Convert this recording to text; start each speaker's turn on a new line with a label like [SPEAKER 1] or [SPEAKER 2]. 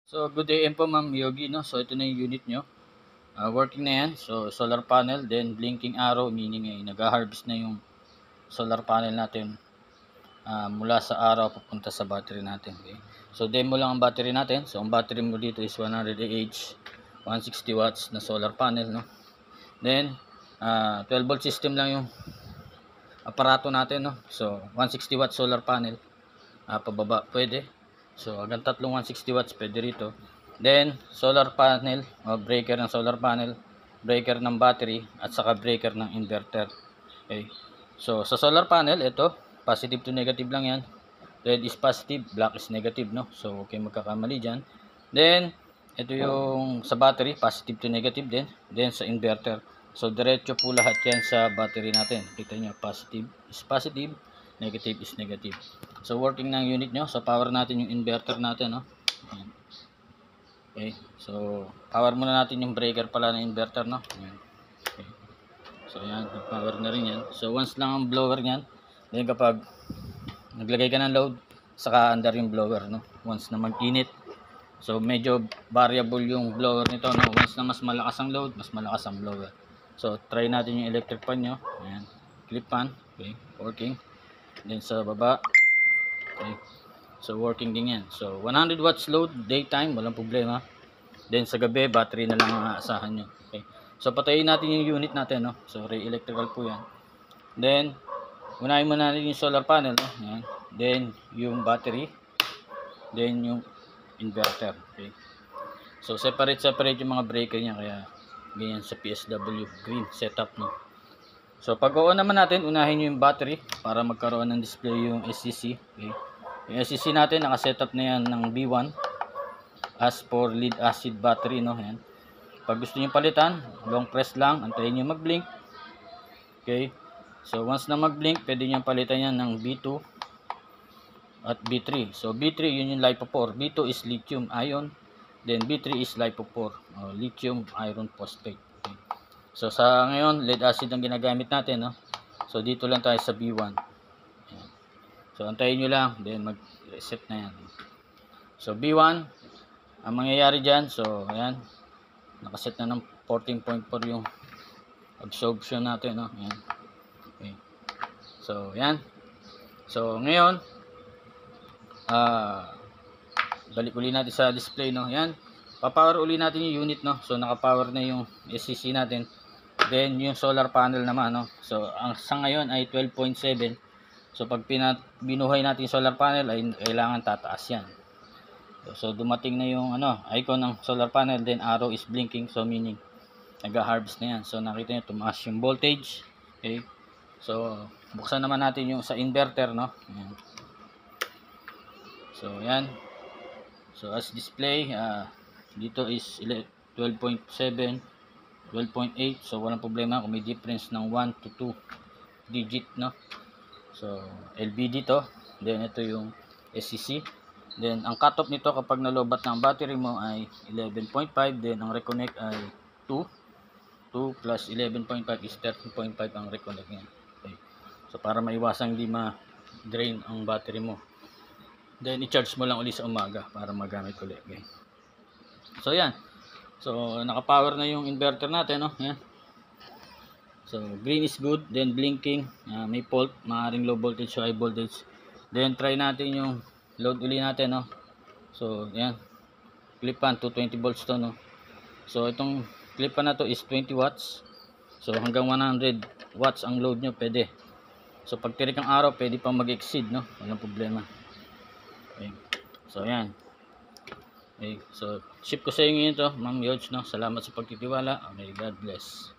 [SPEAKER 1] So, good day po Ma'am Yogi, no? So, ito na yung unit nyo. Working na yan. So, solar panel, then blinking arrow, meaning nag-harvest na yung solar panel natin mula sa araw papunta sa battery natin. Okay? So, demo lang ang battery natin. So, ang battery mo dito is 100 Ah 160 watts na solar panel, no? Then, 12 volt system lang yung aparato natin, no? So, 160 watt solar panel. Pababa, pwede. So, hanggang tatlong 160 watts pwede rito. Then, solar panel, breaker ng solar panel, breaker ng battery, at saka breaker ng inverter. Okay. So, sa solar panel, ito, positive to negative lang yan. Red is positive, black is negative, no? So, okay magkakamali dyan. Then, ito yung sa battery, positive to negative din. Then, sa inverter. So, diretso po lahat yan sa battery natin. Kita nyo, positive is positive, negative is negative. So, working ng unit nyo. So, power natin yung inverter natin, no? Ayan. Okay. So, power muna natin yung breaker pala ng inverter, no? Ayan. Okay. So, ayan. Power na rin yan. So, once lang ang blower nyan. Then, kapag naglagay ka ng load, saka under yung blower, no? Once na mag-init. So, medyo variable yung blower nito, no? Once na mas malakas ang load, mas malakas ang blower. So, try natin yung electric fan nyo. Ayan. Clip fan. Okay. Working. Then, sa baba. Okay. So, working din yan. So, 100 watts load, daytime, walang problema. Then, sa gabi, battery na lang ang aasahan nyo. Okay. So, patayin natin yung unit natin, no? So, electrical po yan. Then, unahin muna natin yung solar panel, no? Yan. Then, yung battery. Then, yung inverter. Okay. So, separate yung mga breaker niya. Kaya, ganyan sa PSW green setup, no? So, pag on naman natin, unahin nyo yung battery para magkaroon ng display yung SCC. Okay. Yung SCC natin, nakasetup na yan ng B1 as for lead acid battery, no? Yan. Pag gusto nyo palitan, long press lang, antayin nyo mag-blink. Okay. So, once na mag-blink, pwede nyo palitan yan ng B2 at B3. So, B3, yun yung LiPo4. B2 is lithium ion. Then, B3 is LiPo4, lithium iron phosphate. Okay. So, sa ngayon, lead acid ang ginagamit natin, no? So, dito lang tayo sa B1. Ayan. So, antayin nyo lang, then mag-reset na yan. So, B1, ang mangyayari dyan, so, ayan, nakaset na ng 14.4 yung absorption natin, no? Ayan. Okay. So, ayan. So, ngayon, balik uli natin sa display, no? Ayan. Papower uli natin yung unit, no? So, naka-power na yung SCC natin. Then, yung solar panel naman, no? So, ang sa ngayon ay 12.7. So, pag binuhay natin yung solar panel, ay kailangan tataas yan. So, dumating na yung icon ng solar panel. Then, arrow is blinking. So, meaning, nag-harvest na yan. So, nakita nyo, tumaas yung voltage. Okay. So, buksan naman natin yung sa inverter, no? Ayan. So, ayan. So, as display, dito is 12.7, 12.8. So, walang problema kung may difference ng 1 to 2 digit, no? So, LBD to. Then, ito yung SCC. Then, ang cutoff nito kapag nalobat ng battery mo ay 11.5. Then, ang reconnect ay 2. 2 plus 11.5 is 13.5 ang reconnect niya. Okay. So, para maiwasang hindi ma-drain ang battery mo. Then, i-charge mo lang ulit sa umaga para magamit ulit. Okay. So, yan. So, naka-power na yung inverter natin, no? Yan. So, green is good. Then, blinking. May fault. Maaaring low voltage o high voltage. Then, try natin yung load uli natin, no? So, yan. Clip fan, 220 volts to, no? So, itong clip fan na to is 20 watts. So, hanggang 100 watts ang load nyo, pwede. So, pag tirik ang araw, pwede pang mag-exceed, no? Walang problema. Okay. So, yan. Okay. So, ship ko sa inyo ito, Ma'am Yods, no? Salamat sa pagtitiwala. Okay, God bless.